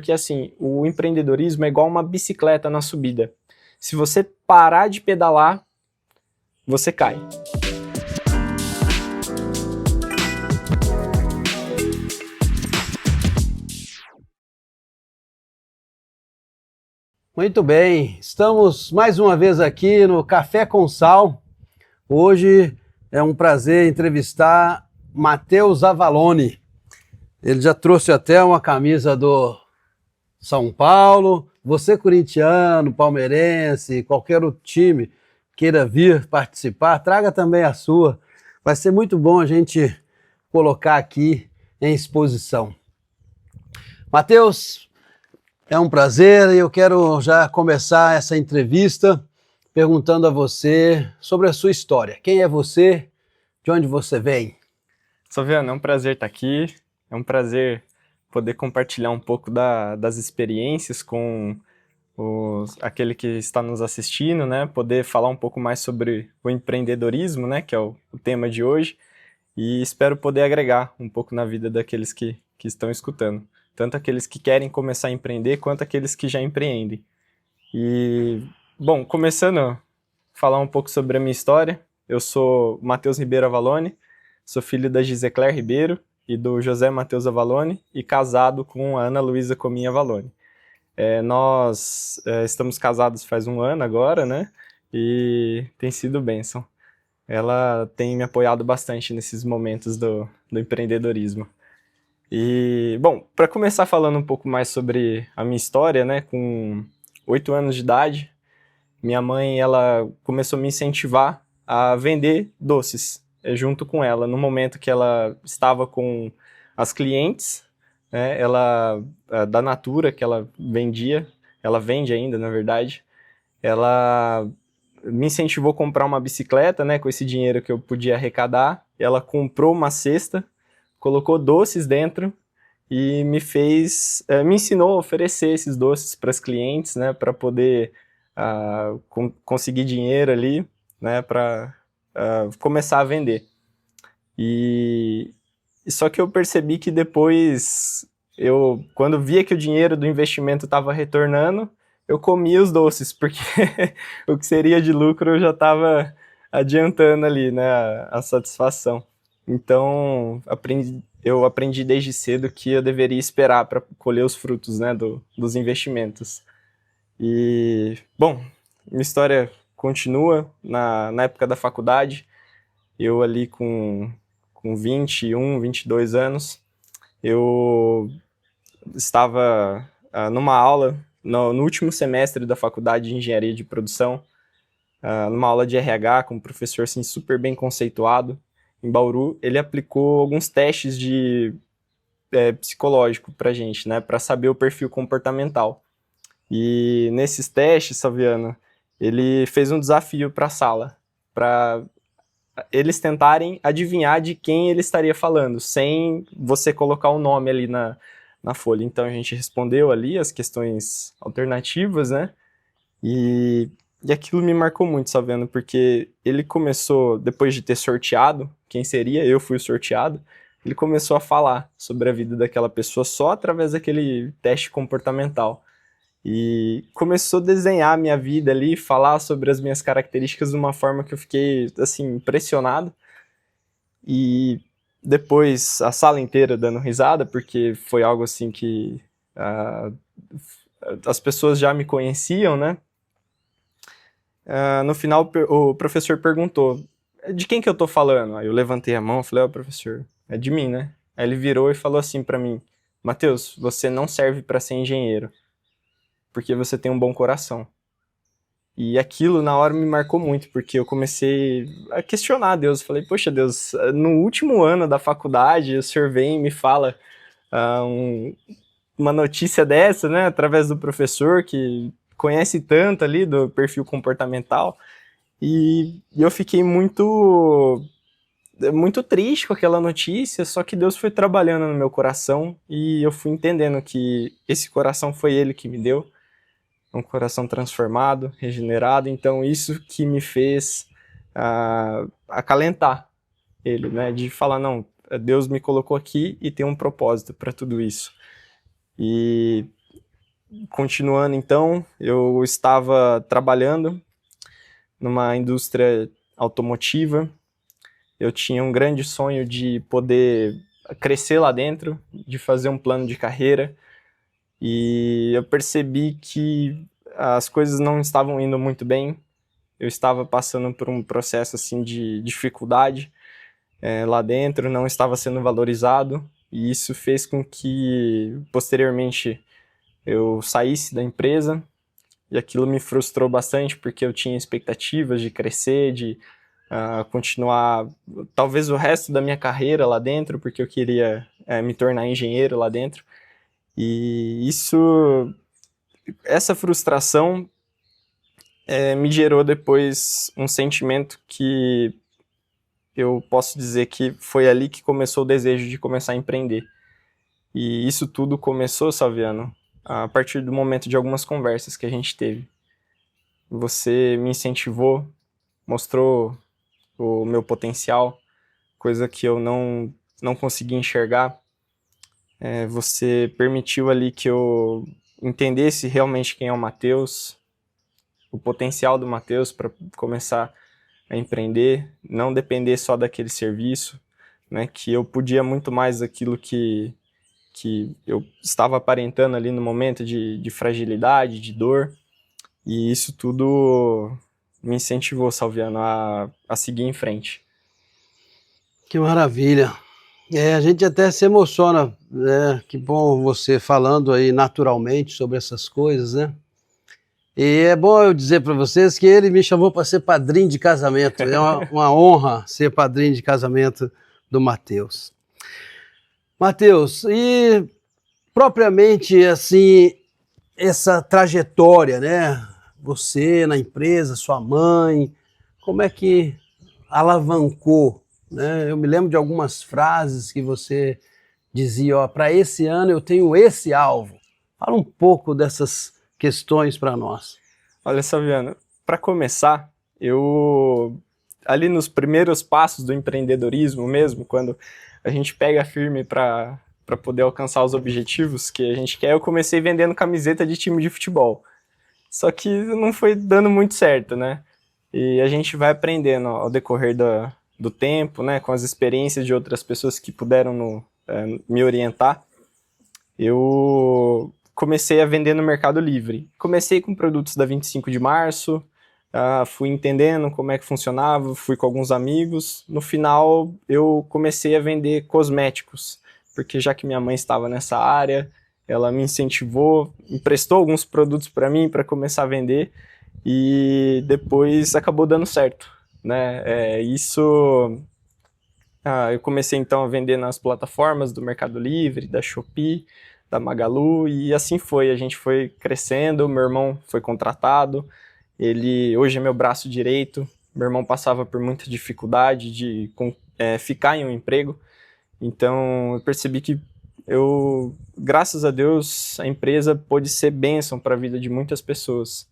Porque assim, o empreendedorismo é igual uma bicicleta na subida. Se você parar de pedalar, você cai. Muito bem, estamos mais uma vez aqui no Café com Sal. Hoje é um prazer entrevistar Matheus Avalone. Ele já trouxe até uma camisa do São Paulo. Você corintiano, palmeirense, qualquer outro time queira vir participar, traga também a sua. Vai ser muito bom a gente colocar aqui em exposição. Matheus, é um prazer e eu quero já começar essa entrevista perguntando a você sobre a sua história. Quem é você? De onde você vem? Saviano, é um prazer estar aqui, é um prazer poder compartilhar um pouco das experiências com aquele que está nos assistindo, né? Poder falar um pouco mais sobre o empreendedorismo, né? Que é o tema de hoje, e espero poder agregar um pouco na vida daqueles que estão escutando. Tanto aqueles que querem começar a empreender, quanto aqueles que já empreendem. E, bom, começando a falar um pouco sobre a minha história, eu sou Matheus Ribeiro Avalone, sou filho da Gisecler Ribeiro e do José Matheus Avalone, e casado com a Ana Luísa Cominha Avalone. Nós estamos casados faz um ano agora, né? E tem sido bênção. Ela tem me apoiado bastante nesses momentos do empreendedorismo. E, bom, para começar falando um pouco mais sobre a minha história, né, com 8 anos de idade, minha mãe, ela começou a me incentivar a vender doces, junto com ela, no momento que ela estava com as clientes, né, da Natura, que ela vendia, ela vende ainda, na verdade, ela me incentivou a comprar uma bicicleta, né, com esse dinheiro que eu podia arrecadar. Ela comprou uma cesta, colocou doces dentro e me ensinou a oferecer esses doces para as clientes, né, para poder conseguir dinheiro ali, né, para começar a vender. E só que eu percebi que depois, quando via que o dinheiro do investimento estava retornando, eu comia os doces, porque o que seria de lucro eu já estava adiantando ali, né, a satisfação. Então, eu aprendi desde cedo que eu deveria esperar para colher os frutos, né, dos investimentos. E, bom, minha história continua na época da faculdade. Eu ali com 21, 22 anos, eu estava numa aula no último semestre da faculdade de engenharia de produção, numa aula de RH com um professor assim, super bem conceituado, em Bauru. Ele aplicou alguns testes de psicológico pra gente, né, para saber o perfil comportamental. E nesses testes, Saviano, ele fez um desafio para a sala, para eles tentarem adivinhar de quem ele estaria falando, sem você colocar o nome ali na folha. Então a gente respondeu ali as questões alternativas, né? E aquilo me marcou muito, Saviano, porque ele começou, depois de ter sorteado quem seria, eu fui o sorteado, ele começou a falar sobre a vida daquela pessoa só através daquele teste comportamental. E começou a desenhar a minha vida ali, falar sobre as minhas características de uma forma que eu fiquei, assim, impressionado. E depois a sala inteira dando risada, porque foi algo assim que as pessoas já me conheciam, né? No final o professor perguntou, de quem que eu tô falando? Aí eu levantei a mão e falei, professor, é de mim, né? Aí ele virou e falou assim pra mim, Matheus, você não serve para ser engenheiro, porque você tem um bom coração. E aquilo na hora me marcou muito, porque eu comecei a questionar Deus. Falei, poxa Deus, no último ano da faculdade o senhor vem e me fala uma notícia dessa, né, através do professor que conhece tanto ali do perfil comportamental. E eu fiquei muito triste com aquela notícia, só que Deus foi trabalhando no meu coração e eu fui entendendo que esse coração foi Ele que me deu, um coração transformado, regenerado. Então isso que me fez acalentar Ele, né, de falar, não, Deus me colocou aqui e tem um propósito para tudo isso. E continuando então, eu estava trabalhando numa indústria automotiva. Eu tinha um grande sonho de poder crescer lá dentro, de fazer um plano de carreira, e eu percebi que as coisas não estavam indo muito bem. Eu estava passando por um processo assim de dificuldade lá dentro, não estava sendo valorizado, e isso fez com que posteriormente eu saísse da empresa, e aquilo me frustrou bastante porque eu tinha expectativas de crescer, de continuar talvez o resto da minha carreira lá dentro, porque eu queria me tornar engenheiro lá dentro. E essa frustração me gerou depois um sentimento que eu posso dizer que foi ali que começou o desejo de começar a empreender. E isso tudo começou, Salviano, a partir do momento de algumas conversas que a gente teve. Você me incentivou, mostrou o meu potencial, coisa que eu não conseguia enxergar. Você permitiu ali que eu entendesse realmente quem é o Matheus, o potencial do Matheus para começar a empreender, não depender só daquele serviço, né, que eu podia muito mais daquilo que eu estava aparentando ali no momento de fragilidade, de dor, e isso tudo me incentivou, Salviano, a seguir em frente. Que maravilha. A gente até se emociona, né? Que bom você falando aí naturalmente sobre essas coisas, né? E é bom eu dizer para vocês que ele me chamou para ser padrinho de casamento. É uma honra ser padrinho de casamento do Matheus. Matheus, e propriamente assim, essa trajetória, né? Você na empresa, sua mãe, como é que alavancou, né? Eu me lembro de algumas frases que você dizia, ó, para esse ano eu tenho esse alvo. Fala um pouco dessas questões para nós. Olha, Salviano, para começar, eu ali nos primeiros passos do empreendedorismo mesmo, quando a gente pega firme para poder alcançar os objetivos que a gente quer, eu comecei vendendo camiseta de time de futebol. Só que não foi dando muito certo, né? E a gente vai aprendendo ao decorrer do tempo, né? Com as experiências de outras pessoas que puderam me orientar. Eu comecei a vender no Mercado Livre. Comecei com produtos da 25 de março, fui entendendo como é que funcionava, fui com alguns amigos. No final, eu comecei a vender cosméticos, porque já que minha mãe estava nessa área, ela me incentivou, emprestou alguns produtos para mim para começar a vender, e depois acabou dando certo, né? Eu comecei então a vender nas plataformas do Mercado Livre, da Shopee, da Magalu, e assim foi. A gente foi crescendo, meu irmão foi contratado, ele hoje é meu braço direito. Meu irmão passava por muita dificuldade de ficar em um emprego, então eu percebi que graças a Deus, a empresa pôde ser bênção para a vida de muitas pessoas.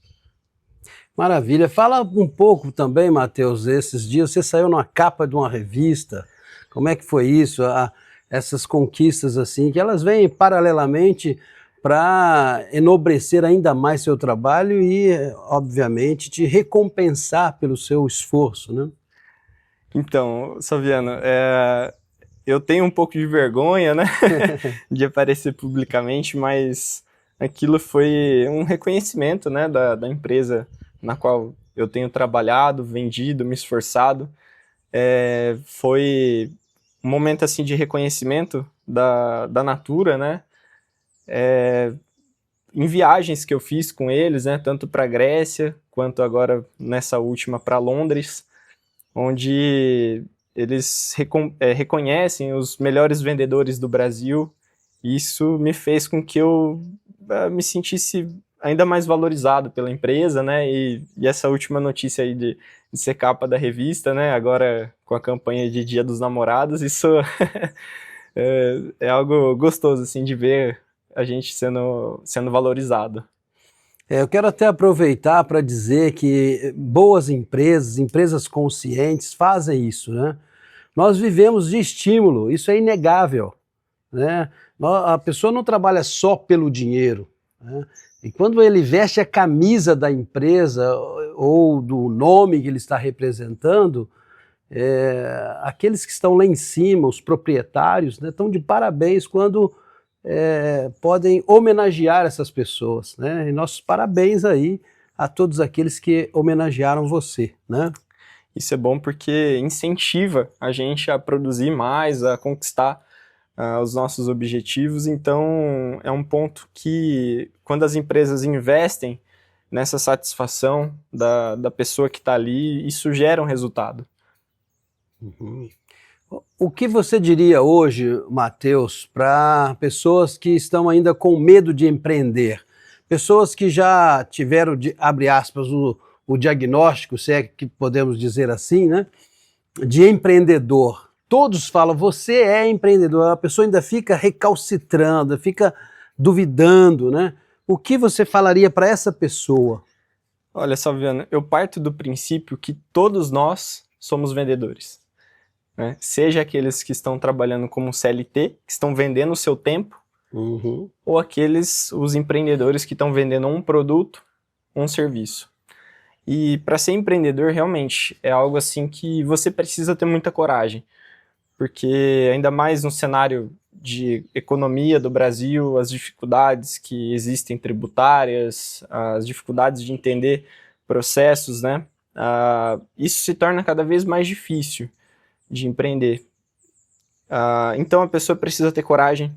Maravilha. Fala um pouco também, Matheus, esses dias você saiu numa capa de uma revista. Como é que foi isso? Essas conquistas assim, que elas vêm paralelamente para enobrecer ainda mais seu trabalho e, obviamente, te recompensar pelo seu esforço, né? Então, Saviano, eu tenho um pouco de vergonha, né, de aparecer publicamente, mas aquilo foi um reconhecimento, né, da empresa na qual eu tenho trabalhado, vendido, me esforçado. Foi um momento assim de reconhecimento da Natura, né, em viagens que eu fiz com eles, né, tanto para a Grécia quanto agora nessa última para Londres, onde eles reconhecem os melhores vendedores do Brasil. Isso me fez com que eu me sentisse ainda mais valorizado pela empresa, né? E essa última notícia aí de ser capa da revista, né? Agora com a campanha de Dia dos Namorados, isso é algo gostoso, assim, de ver a gente sendo valorizado. Eu quero até aproveitar para dizer que boas empresas, empresas conscientes fazem isso, né? Nós vivemos de estímulo, isso é inegável, né? A pessoa não trabalha só pelo dinheiro, né? E quando ele veste a camisa da empresa ou do nome que ele está representando, aqueles que estão lá em cima, os proprietários, né, estão de parabéns quando podem homenagear essas pessoas, né? E nossos parabéns aí a todos aqueles que homenagearam você, né? Isso é bom porque incentiva a gente a produzir mais, a conquistar os nossos objetivos. Então, é um ponto que, quando as empresas investem nessa satisfação da pessoa que está ali, isso gera um resultado. Uhum. O que você diria hoje, Matheus, para pessoas que estão ainda com medo de empreender? Pessoas que já tiveram, abre aspas, o diagnóstico, se é que podemos dizer assim, né, de empreendedor. Todos falam, você é empreendedor, a pessoa ainda fica recalcitrando, fica duvidando, né? O que você falaria para essa pessoa? Olha, Salviano, eu parto do princípio que todos nós somos vendedores, né? Seja aqueles que estão trabalhando como CLT, que estão vendendo o seu tempo, ou os empreendedores que estão vendendo um produto, um serviço. E para ser empreendedor, realmente, é algo assim que você precisa ter muita coragem, porque ainda mais no cenário de economia do Brasil, as dificuldades que existem tributárias, as dificuldades de entender processos, né? Isso se torna cada vez mais difícil de empreender. Então a pessoa precisa ter coragem,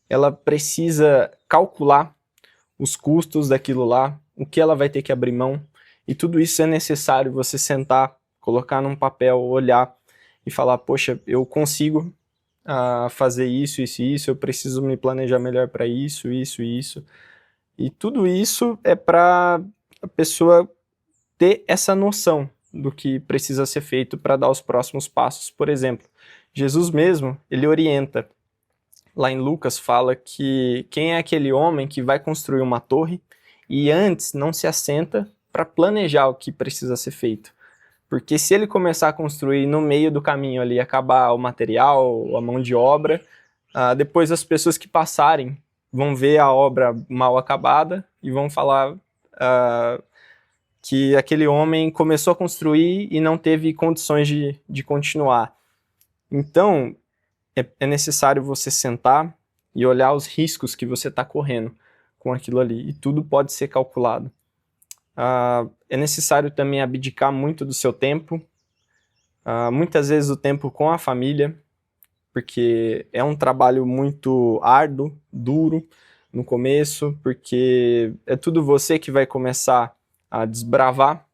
ela precisa calcular os custos daquilo lá, o que ela vai ter que abrir mão, e tudo isso é necessário você sentar, colocar num papel, olhar e falar, poxa, eu consigo fazer isso, isso e isso, eu preciso me planejar melhor para isso, isso e isso. E tudo isso é para a pessoa ter essa noção do que precisa ser feito para dar os próximos passos. Por exemplo, Jesus mesmo, ele orienta. Lá em Lucas fala que quem é aquele homem que vai construir uma torre e antes não se assenta para planejar o que precisa ser feito. Porque se ele começar a construir no meio do caminho ali, acabar o material, a mão de obra, depois as pessoas que passarem vão ver a obra mal acabada e vão falar que aquele homem começou a construir e não teve condições de continuar. Então, é necessário você sentar e olhar os riscos que você está correndo com aquilo ali, e tudo pode ser calculado. É necessário também abdicar muito do seu tempo, muitas vezes o tempo com a família, porque é um trabalho muito árduo, duro no começo, porque é tudo você que vai começar a desbravar,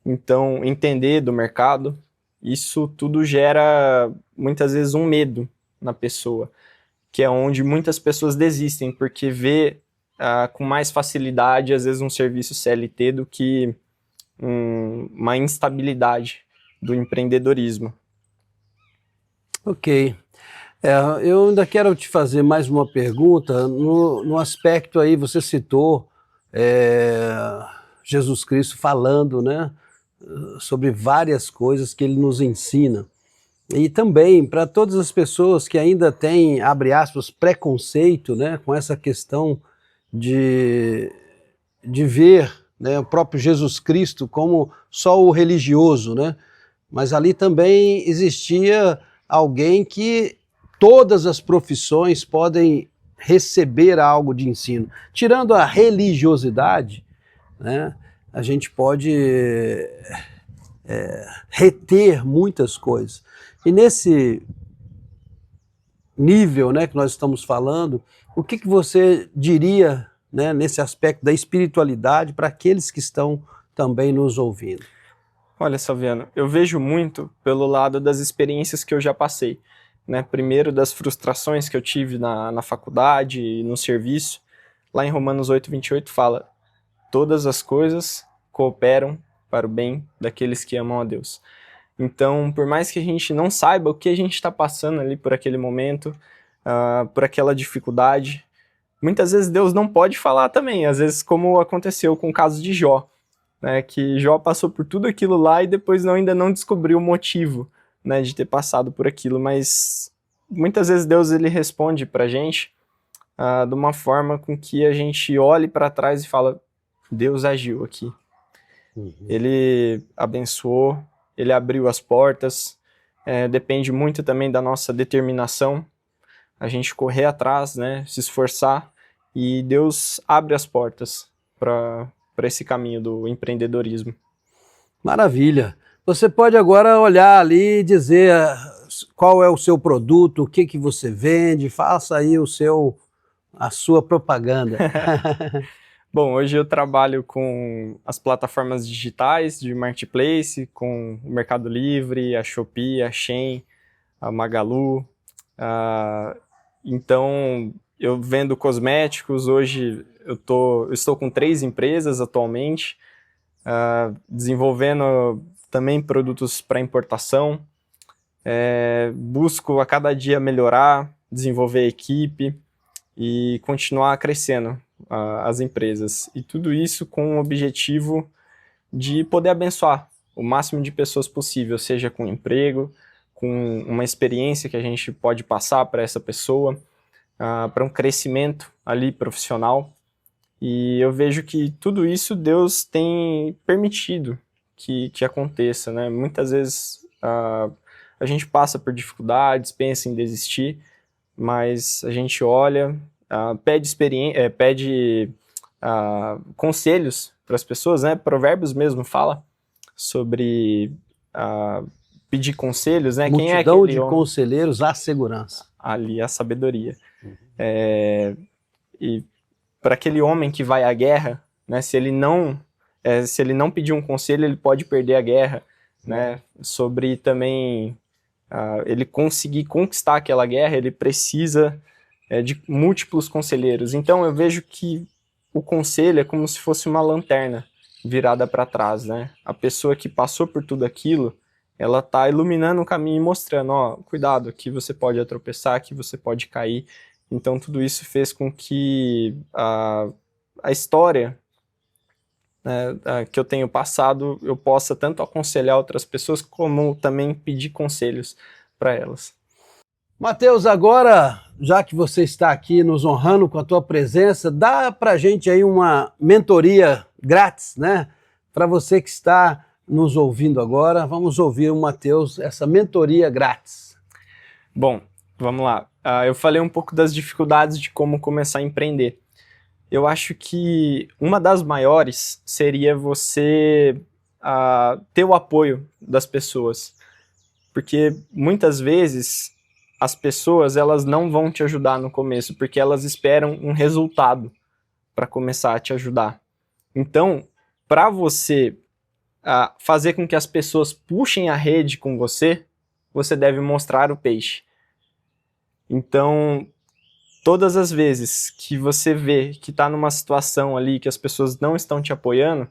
então entender do mercado. Isso tudo gera muitas vezes um medo na pessoa, que é onde muitas pessoas desistem, porque vê com mais facilidade, às vezes, um serviço CLT do que uma instabilidade do empreendedorismo. Ok. Eu ainda quero te fazer mais uma pergunta. No aspecto aí, você citou Jesus Cristo falando, né, sobre várias coisas que ele nos ensina. E também para todas as pessoas que ainda têm, abre aspas, preconceito, né, com essa questão de ver, né, o próprio Jesus Cristo como só o religioso, né? Mas ali também existia alguém que todas as profissões podem receber algo de ensino. Tirando a religiosidade, né, a gente pode reter muitas coisas. E nesse nível, né, que nós estamos falando, o que você diria, né, nesse aspecto da espiritualidade para aqueles que estão também nos ouvindo? Olha, Salviano, eu vejo muito pelo lado das experiências que eu já passei, né? Primeiro das frustrações que eu tive na faculdade e no serviço. Lá em Romanos 8:28 fala: todas as coisas cooperam para o bem daqueles que amam a Deus. Então, por mais que a gente não saiba o que a gente está passando ali por aquele momento, por aquela dificuldade, muitas vezes Deus não pode falar também, às vezes como aconteceu com o caso de Jó, né, que Jó passou por tudo aquilo lá e depois ainda não descobriu o motivo, né, de ter passado por aquilo, mas muitas vezes Deus ele responde pra gente de uma forma com que a gente olhe para trás e fala, Deus agiu aqui. Ele abençoou, ele abriu as portas, depende muito também da nossa determinação, a gente correr atrás, né, se esforçar, e Deus abre as portas para esse caminho do empreendedorismo. Maravilha. Você pode agora olhar ali e dizer qual é o seu produto, o que que você vende, faça aí a sua propaganda. Bom, hoje eu trabalho com as plataformas digitais de marketplace, com o Mercado Livre, a Shopee, a Shein, a Magalu. Então, eu vendo cosméticos. Hoje eu estou com 3 empresas atualmente, desenvolvendo também produtos para importação. Busco a cada dia melhorar, desenvolver a equipe e continuar crescendo as empresas. E tudo isso com o objetivo de poder abençoar o máximo de pessoas possível, seja com emprego, com uma experiência que a gente pode passar para essa pessoa, para um crescimento ali profissional. E eu vejo que tudo isso Deus tem permitido que aconteça, né? Muitas vezes a gente passa por dificuldades, pensa em desistir, mas a gente olha, pede conselhos para as pessoas, né? Provérbios mesmo fala sobre pedir conselhos, né? Quem é Multidão aquele de homem? conselheiros à segurança. Ali a sabedoria. E para aquele homem que vai à guerra, né? Se ele não pedir um conselho, ele pode perder a guerra, né? Sobre também ele conseguir conquistar aquela guerra, ele precisa de múltiplos conselheiros. Então eu vejo que o conselho é como se fosse uma lanterna virada para trás, né? A pessoa que passou por tudo aquilo, ela está iluminando o caminho e mostrando, ó, cuidado, aqui você pode tropeçar, aqui você pode cair. Então tudo isso fez com que a história, né, que eu tenho passado, eu possa tanto aconselhar outras pessoas, como também pedir conselhos para elas. Mateus, agora, já que você está aqui nos honrando com a tua presença, dá pra gente aí uma mentoria grátis, né? Para você que está nos ouvindo agora, vamos ouvir o Mateus, essa mentoria grátis. Bom, vamos lá. Eu falei um pouco das dificuldades de como começar a empreender. Eu acho que uma das maiores seria você ter o apoio das pessoas. Porque muitas vezes as pessoas elas não vão te ajudar no começo, porque elas esperam um resultado para começar a te ajudar. Então, para você fazer com que as pessoas puxem a rede com você, você deve mostrar o peixe. Então, todas as vezes que você vê que está numa situação ali que as pessoas não estão te apoiando,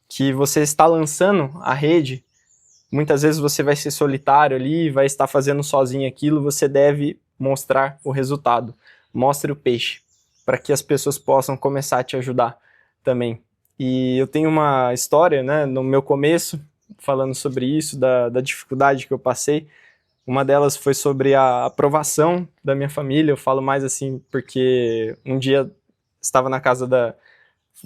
que você está lançando a rede, muitas vezes você vai ser solitário ali, vai estar fazendo sozinho aquilo, você deve mostrar o resultado. Mostre o peixe, para que as pessoas possam começar a te ajudar também. E eu tenho uma história, né, no meu começo, falando sobre isso, da dificuldade que eu passei. Uma delas foi sobre a aprovação da minha família. Eu falo mais assim porque um dia estava na casa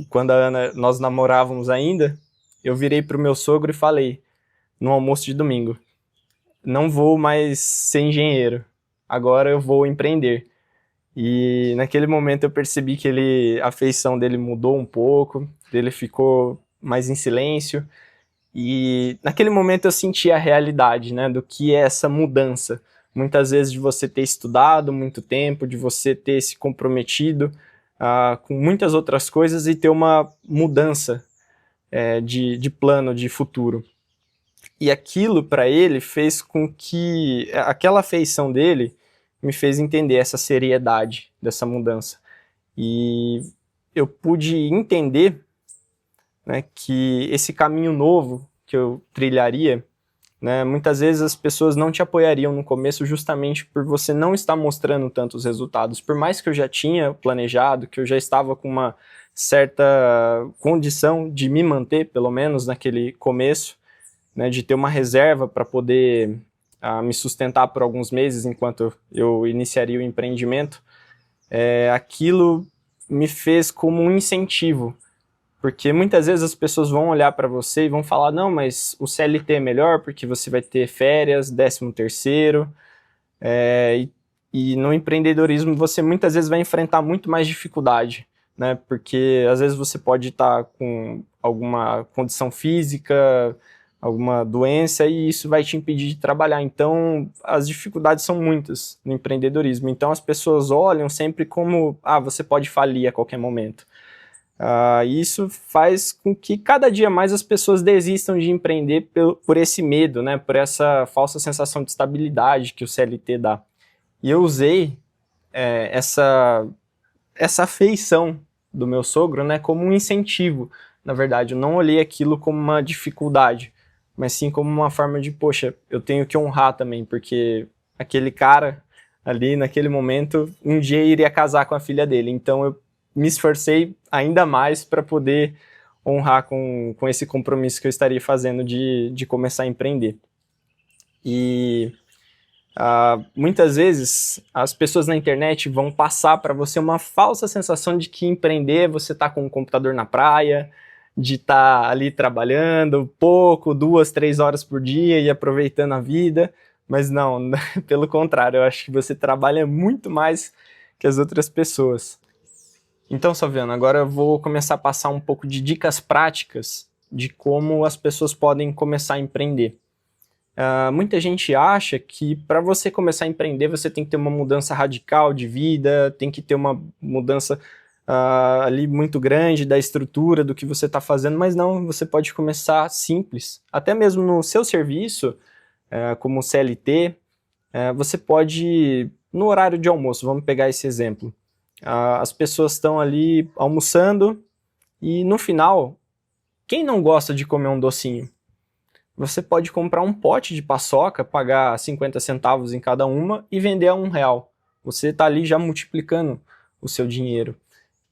quando a Ana, nós namorávamos ainda, eu virei para o meu sogro e falei, no almoço de domingo, não vou mais ser engenheiro, agora eu vou empreender. E naquele momento eu percebi que a feição dele mudou um pouco, ele ficou mais em silêncio, e naquele momento eu senti a realidade, né, do que é essa mudança. Muitas vezes de você ter estudado muito tempo, de você ter se comprometido com muitas outras coisas e ter uma mudança de plano, de futuro. E aquilo para ele fez com que aquela afeição dele me fez entender essa seriedade dessa mudança. E eu pude entender, né, que esse caminho novo que eu trilharia, né, muitas vezes as pessoas não te apoiariam no começo justamente por você não estar mostrando tantos resultados. Por mais que eu já tinha planejado, que eu já estava com uma certa condição de me manter, pelo menos naquele começo, né, de ter uma reserva para poder me sustentar por alguns meses enquanto eu iniciaria o empreendimento, aquilo me fez como um incentivo. Porque muitas vezes as pessoas vão olhar para você e vão falar, não, mas o CLT é melhor porque você vai ter férias, 13º, e no empreendedorismo você muitas vezes vai enfrentar muito mais dificuldade, né? Porque às vezes você pode estar com alguma condição física, alguma doença, e isso vai te impedir de trabalhar. Então, as dificuldades são muitas no empreendedorismo. Então, as pessoas olham sempre como, você pode falir a qualquer momento. E isso faz com que cada dia mais as pessoas desistam de empreender por esse medo, né? Por essa falsa sensação de estabilidade que o CLT dá. E eu usei essa afeição do meu sogro, né, como um incentivo. Na verdade, eu não olhei aquilo como uma dificuldade, mas sim como uma forma de, poxa, eu tenho que honrar também, porque aquele cara ali, naquele momento, um dia iria casar com a filha dele. Então eu me esforcei ainda mais para poder honrar com esse compromisso que eu estaria fazendo de começar a empreender. E muitas vezes as pessoas na internet vão passar para você uma falsa sensação de que empreender, você tá com um computador na praia, de estar ali trabalhando pouco, 2, 3 horas por dia e aproveitando a vida, mas não, pelo contrário, eu acho que você trabalha muito mais que as outras pessoas. Então, Salviano, agora eu vou começar a passar um pouco de dicas práticas de como as pessoas podem começar a empreender. Muita gente acha que para você começar a empreender você tem que ter uma mudança radical de vida, tem que ter uma mudança ali muito grande da estrutura do que você está fazendo, mas não, você pode começar simples. Até mesmo no seu serviço, como CLT, você pode, no horário de almoço, vamos pegar esse exemplo, as pessoas estão ali almoçando e no final, quem não gosta de comer um docinho? Você pode comprar um pote de paçoca, pagar 50 centavos em cada uma e vender a R$1. Você está ali já multiplicando o seu dinheiro.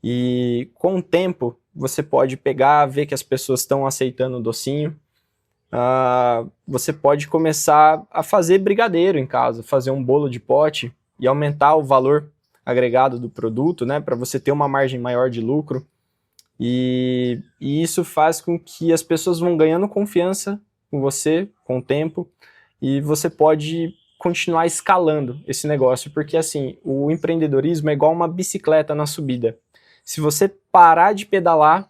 E com o tempo, você pode pegar, ver que as pessoas estão aceitando o docinho. Você pode começar a fazer brigadeiro em casa, fazer um bolo de pote e aumentar o valor agregado do produto, né, para você ter uma margem maior de lucro. E isso faz com que as pessoas vão ganhando confiança com você, com o tempo, e você pode continuar escalando esse negócio, porque assim, o empreendedorismo é igual uma bicicleta na subida. Se você parar de pedalar,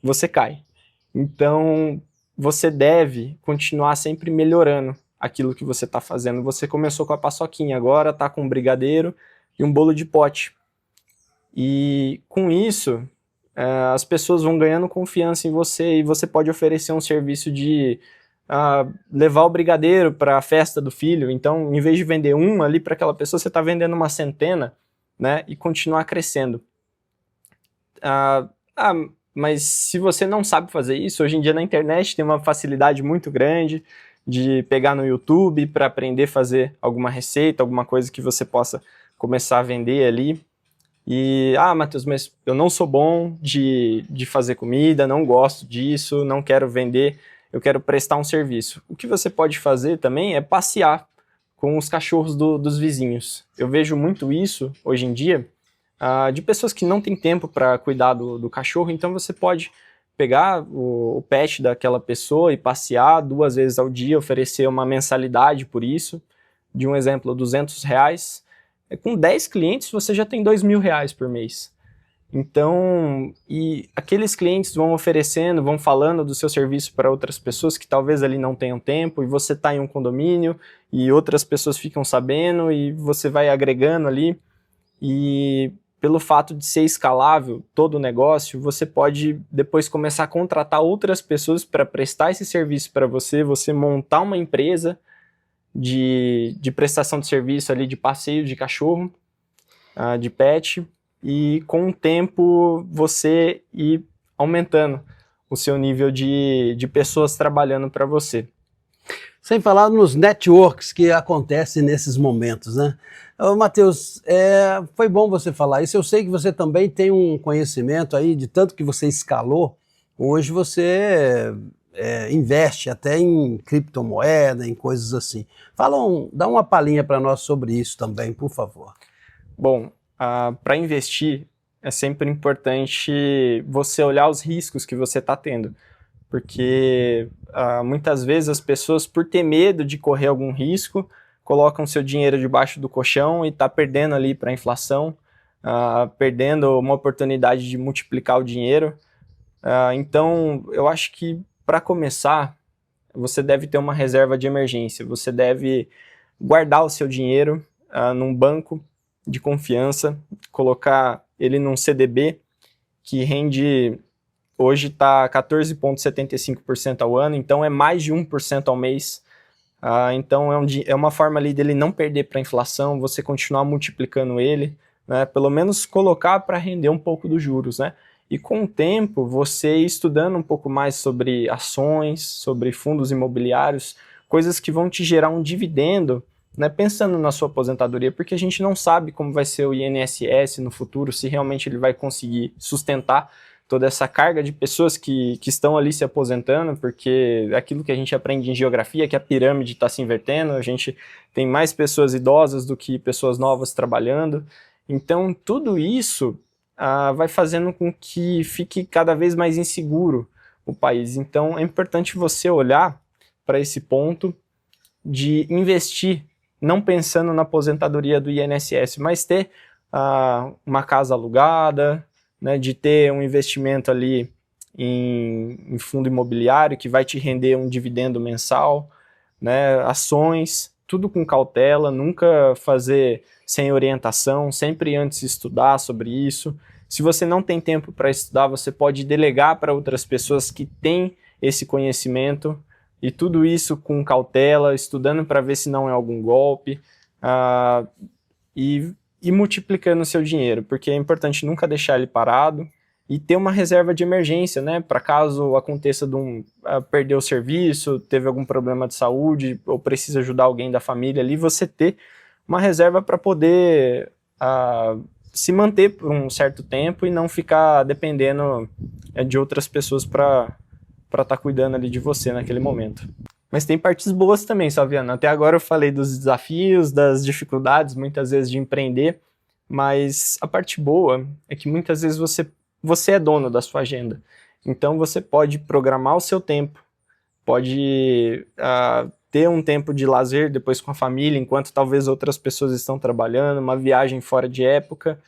você cai. Então, você deve continuar sempre melhorando aquilo que você está fazendo. Você começou com a paçoquinha, agora está com um brigadeiro e um bolo de pote. E com isso, as pessoas vão ganhando confiança em você e você pode oferecer um serviço de levar o brigadeiro para a festa do filho. Então, em vez de vender um ali para aquela pessoa, você está vendendo uma centena, né, e continuar crescendo. Mas se você não sabe fazer isso, hoje em dia na internet tem uma facilidade muito grande de pegar no YouTube para aprender a fazer alguma receita, alguma coisa que você possa começar a vender ali. E, Matheus, mas eu não sou bom de fazer comida, não gosto disso, não quero vender, eu quero prestar um serviço. O que você pode fazer também é passear com os cachorros dos vizinhos. Eu vejo muito isso, hoje em dia, de pessoas que não têm tempo para cuidar do cachorro, então você pode pegar o pet daquela pessoa e passear 2 vezes ao dia, oferecer uma mensalidade por isso, de um exemplo, R$200, com 10 clientes você já tem R$2.000 por mês. Então, e aqueles clientes vão oferecendo, vão falando do seu serviço para outras pessoas que talvez ali não tenham tempo, e você está em um condomínio, e outras pessoas ficam sabendo, e você vai agregando ali, e pelo fato de ser escalável todo o negócio, você pode depois começar a contratar outras pessoas para prestar esse serviço para você, você montar uma empresa de prestação de serviço ali, de passeio de cachorro, de pet, e com o tempo você ir aumentando o seu nível de pessoas trabalhando para você. Sem falar nos networks que acontecem nesses momentos, né? Matheus, foi bom você falar isso. Eu sei que você também tem um conhecimento aí de tanto que você escalou. Hoje você investe até em criptomoeda, em coisas assim. Dá uma palhinha para nós sobre isso também, por favor. Bom, para investir, é sempre importante você olhar os riscos que você está tendo. Porque muitas vezes as pessoas, por ter medo de correr algum risco, colocam seu dinheiro debaixo do colchão e está perdendo ali para a inflação, perdendo uma oportunidade de multiplicar o dinheiro. Então, eu acho que para começar, você deve ter uma reserva de emergência, você deve guardar o seu dinheiro num banco de confiança, colocar ele num CDB que rende, hoje está 14,75% ao ano, então é mais de 1% ao mês. Então é uma forma ali dele não perder para a inflação, você continuar multiplicando ele, né? Pelo menos colocar para render um pouco dos juros, né? E com o tempo, você estudando um pouco mais sobre ações, sobre fundos imobiliários, coisas que vão te gerar um dividendo, né, pensando na sua aposentadoria, porque a gente não sabe como vai ser o INSS no futuro, se realmente ele vai conseguir sustentar toda essa carga de pessoas que estão ali se aposentando, porque é aquilo que a gente aprende em geografia, que a pirâmide está se invertendo, a gente tem mais pessoas idosas do que pessoas novas trabalhando. Então, tudo isso vai fazendo com que fique cada vez mais inseguro o país. Então, é importante você olhar para esse ponto de investir, não pensando na aposentadoria do INSS, mas ter uma casa alugada, né, de ter um investimento ali em fundo imobiliário que vai te render um dividendo mensal, né, ações, tudo com cautela, nunca fazer sem orientação, sempre antes estudar sobre isso. Se você não tem tempo para estudar, você pode delegar para outras pessoas que têm esse conhecimento, e tudo isso com cautela, estudando para ver se não é algum golpe, e multiplicando o seu dinheiro, porque é importante nunca deixar ele parado e ter uma reserva de emergência, né, para caso aconteça de perder o serviço, teve algum problema de saúde ou precisa ajudar alguém da família ali, você ter uma reserva para poder se manter por um certo tempo e não ficar dependendo de outras pessoas para estar cuidando ali de você naquele momento. Mas tem partes boas também, Salviano. Até agora eu falei dos desafios, das dificuldades, muitas vezes, de empreender, mas a parte boa é que muitas vezes você é dono da sua agenda. Então você pode programar o seu tempo, pode ter um tempo de lazer depois com a família, enquanto talvez outras pessoas estão trabalhando, uma viagem fora de época.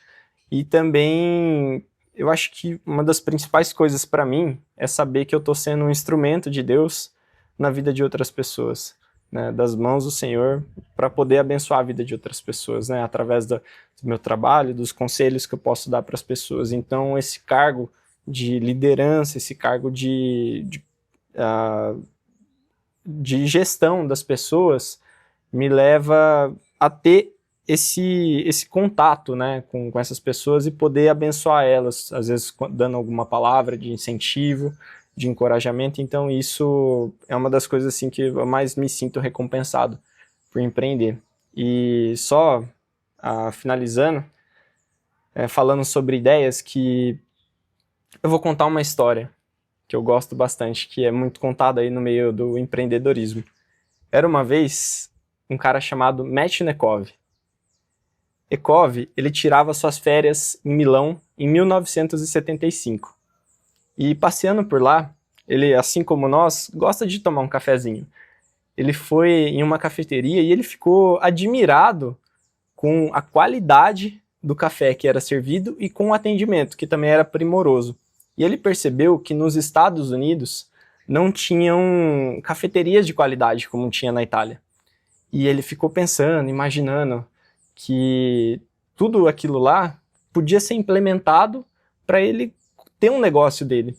E também eu acho que uma das principais coisas para mim é saber que eu estou sendo um instrumento de Deus na vida de outras pessoas, né, das mãos do Senhor, para poder abençoar a vida de outras pessoas, né, através do meu trabalho, dos conselhos que eu posso dar para as pessoas. Então, esse cargo de liderança, esse cargo de gestão das pessoas, me leva a ter esse contato, né, com essas pessoas e poder abençoar elas, às vezes dando alguma palavra de incentivo, de encorajamento. Então isso é uma das coisas assim que eu mais me sinto recompensado por empreender. E só finalizando, falando sobre ideias, que eu vou contar uma história que eu gosto bastante, que é muito contada aí no meio do empreendedorismo. Era uma vez um cara chamado Metchnekov. Ekov, ele tirava suas férias em Milão em 1975. E passeando por lá, ele, assim como nós, gosta de tomar um cafezinho. Ele foi em uma cafeteria e ele ficou admirado com a qualidade do café que era servido e com o atendimento, que também era primoroso. E ele percebeu que nos Estados Unidos não tinham cafeterias de qualidade como tinha na Itália. E ele ficou pensando, imaginando que tudo aquilo lá podia ser implementado para ele ter um negócio dele.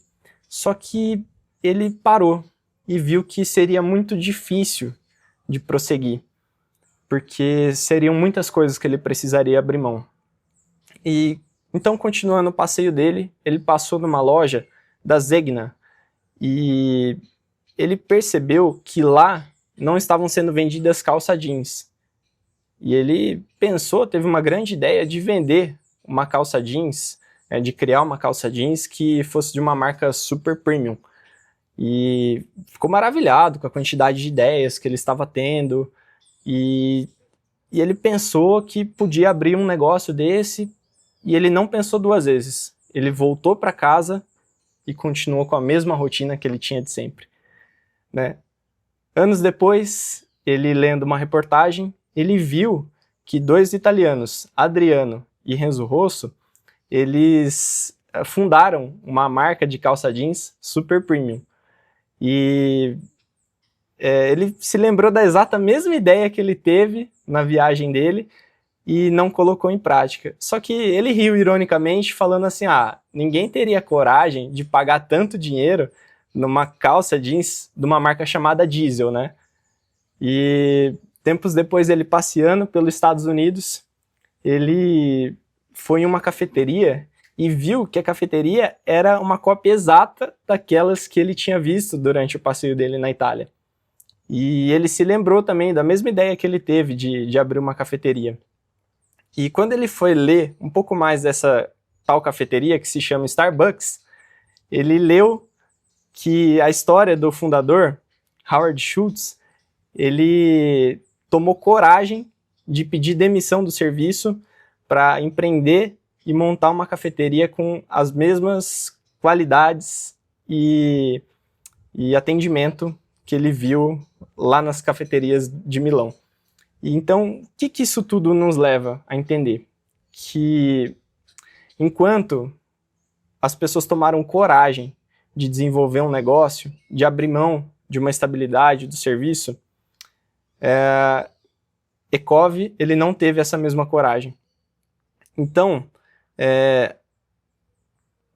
Só que ele parou e viu que seria muito difícil de prosseguir, porque seriam muitas coisas que ele precisaria abrir mão. E então, continuando o passeio dele, ele passou numa loja da Zegna e ele percebeu que lá não estavam sendo vendidas calça jeans. E ele pensou, teve uma grande ideia de vender uma calça jeans, de criar uma calça jeans que fosse de uma marca super premium. E ficou maravilhado com a quantidade de ideias que ele estava tendo. E ele pensou que podia abrir um negócio desse e ele não pensou duas vezes. Ele voltou para casa e continuou com a mesma rotina que ele tinha de sempre, né? Anos depois, ele lendo uma reportagem, ele viu que dois italianos, Adriano e Renzo Rosso, eles fundaram uma marca de calça jeans super premium. E ele se lembrou da exata mesma ideia que ele teve na viagem dele e não colocou em prática. Só que ele riu ironicamente, falando assim, ninguém teria coragem de pagar tanto dinheiro numa calça jeans de uma marca chamada Diesel, né? E tempos depois, ele passeando pelos Estados Unidos, ele foi em uma cafeteria e viu que a cafeteria era uma cópia exata daquelas que ele tinha visto durante o passeio dele na Itália. E ele se lembrou também da mesma ideia que ele teve de abrir uma cafeteria. E quando ele foi ler um pouco mais dessa tal cafeteria, que se chama Starbucks, ele leu que a história do fundador, Howard Schultz, ele tomou coragem de pedir demissão do serviço para empreender e montar uma cafeteria com as mesmas qualidades e atendimento que ele viu lá nas cafeterias de Milão. E então, o que isso tudo nos leva a entender? Que enquanto as pessoas tomaram coragem de desenvolver um negócio, de abrir mão de uma estabilidade do serviço, Ekov, ele não teve essa mesma coragem. Então,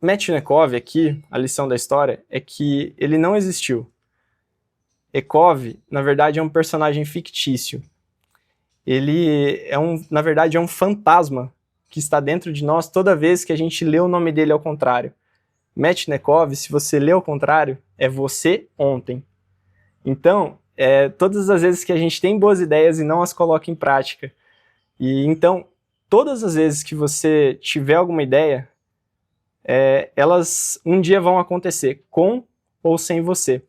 Metchnekov aqui, a lição da história, é que ele não existiu. Ekov, na verdade, é um personagem fictício. Ele na verdade, é um fantasma que está dentro de nós toda vez que a gente lê o nome dele ao contrário. Metchnekov, se você lê ao contrário, é você ontem. Então, todas as vezes que a gente tem boas ideias e não as coloca em prática. E então, todas as vezes que você tiver alguma ideia, elas um dia vão acontecer, com ou sem você.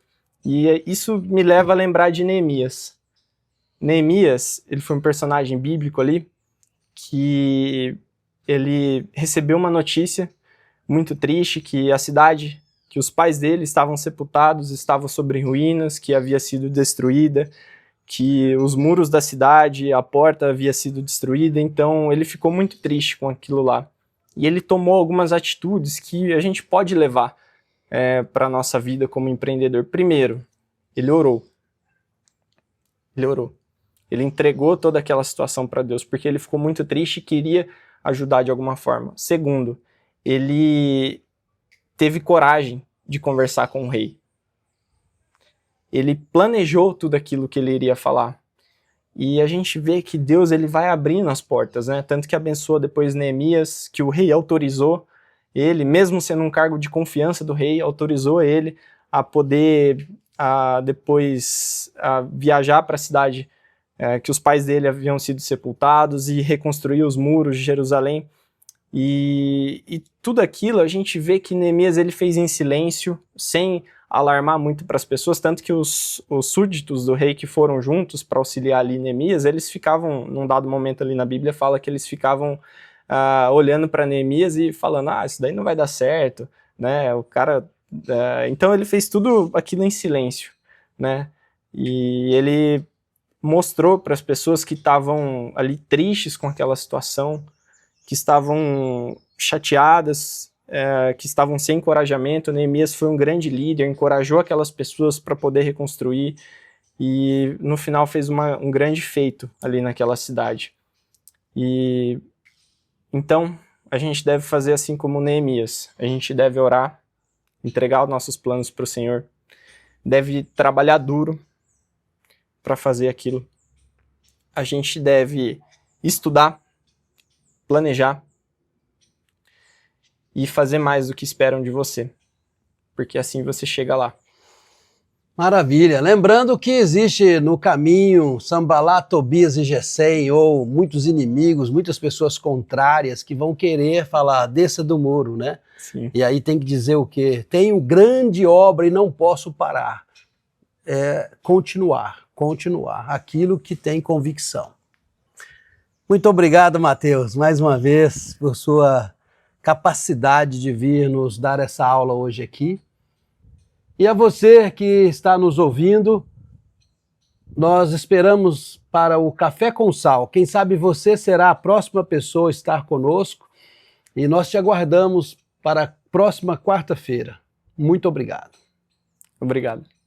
E isso me leva a lembrar de Neemias. Neemias, ele foi um personagem bíblico ali, que ele recebeu uma notícia muito triste, que a cidade, que os pais dele estavam sepultados, estavam sobre ruínas, que havia sido destruída, que os muros da cidade, a porta havia sido destruída, então ele ficou muito triste com aquilo lá. E ele tomou algumas atitudes que a gente pode levar para a nossa vida como empreendedor. Primeiro, ele orou. Ele orou. Ele entregou toda aquela situação para Deus, porque ele ficou muito triste e queria ajudar de alguma forma. Segundo, ele teve coragem de conversar com o rei. Ele planejou tudo aquilo que ele iria falar. E a gente vê que Deus ele vai abrindo as portas, né? Tanto que abençoa depois Neemias, que o rei autorizou ele, mesmo sendo um cargo de confiança do rei, autorizou ele a poder depois viajar para a cidade que os pais dele haviam sido sepultados e reconstruir os muros de Jerusalém. E tudo aquilo a gente vê que Neemias ele fez em silêncio, sem alarmar muito para as pessoas, tanto que os súditos do rei que foram juntos para auxiliar ali Neemias, eles ficavam, num dado momento ali na Bíblia, fala que eles ficavam olhando para Neemias e falando, isso daí não vai dar certo, né, o cara... então ele fez tudo aquilo em silêncio, né, e ele mostrou para as pessoas que estavam ali tristes com aquela situação, que estavam chateadas, que estavam sem encorajamento. Neemias foi um grande líder, encorajou aquelas pessoas para poder reconstruir e no final fez um grande feito ali naquela cidade. E então a gente deve fazer assim como Neemias, a gente deve orar, entregar os nossos planos para o Senhor, deve trabalhar duro para fazer aquilo. A gente deve estudar, planejar e fazer mais do que esperam de você, porque assim você chega lá. Maravilha. Lembrando que existe no caminho Sambalá, Tobias e Gessém, ou muitos inimigos, muitas pessoas contrárias que vão querer falar, desça do muro, né? Sim. E aí tem que dizer o quê? Tenho grande obra e não posso parar. Continuar aquilo que tem convicção. Muito obrigado, Matheus, mais uma vez, por sua capacidade de vir nos dar essa aula hoje aqui. E a você que está nos ouvindo, nós esperamos para o Café com Sal. Quem sabe você será a próxima pessoa a estar conosco e nós te aguardamos para a próxima quarta-feira. Muito obrigado. Obrigado.